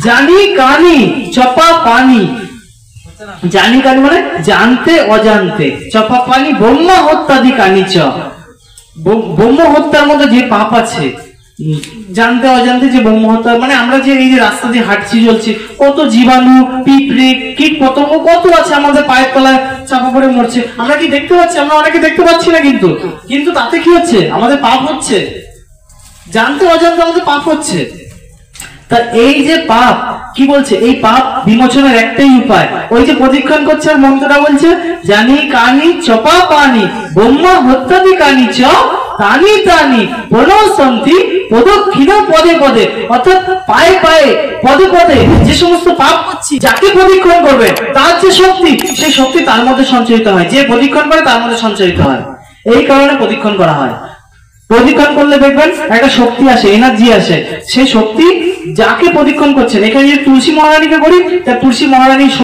জানি কানি চপা পানি, জানি কানি মানে জানতে অজান্তে, চপা পানি ব্রহ্ম হত্যাদি কানি চ, ব্রহ্ম হত্যার মধ্যে যে পাপ আছে, জানতে অজান্তে যে ব্রহ্ম হত্যা মানে আমরা যে এই যে রাস্তা দিয়ে হাঁটছি চলছি, কত জীবাণু পিঁপড়ে কীট পতঙ্গ কত আছে আমাদের পায়ের তলায় চাপা পড়ে মরছে, আমরা কি দেখতে পাচ্ছি? আমরা অনেকে দেখতে পাচ্ছি না, কিন্তু কিন্তু তাতে কি হচ্ছে? আমাদের পাপ হচ্ছে, জানতে অজান্তে আমাদের পাপ হচ্ছে। তা এই যে পাপ কি বলছে, এই পাপ বিমোচনের একটাই উপায়, ওই যে প্রদক্ষিণ করছে আর মন্ত্রটা বলছে জানি কানি চপা পানি ব্রহ্মা হত্যাদি কানি চ তানি তানি প্রণশন্তি প্রদক্ষিণ পদে পদে, অর্থাৎ পায়ে পায়ে পদে পদে যে সমস্ত পাপ করছি, যাকে প্রদক্ষিণ করবে তার যে শক্তি, সেই শক্তি তার মধ্যে সঞ্চারিত হয়, যে প্রদক্ষিণ করে তার মধ্যে সঞ্চারিত হয়। এই কারণে প্রদক্ষিণ করা হয়। প্রদক্ষিণ করলে দেখবেন একটা শক্তি আসে, এনার্জি আসে, সেই শক্তি যাকে প্রদক্ষিণ করছেন, এখানে যদি তুলসী মহারানীকে করি তা তুলসী মহারানী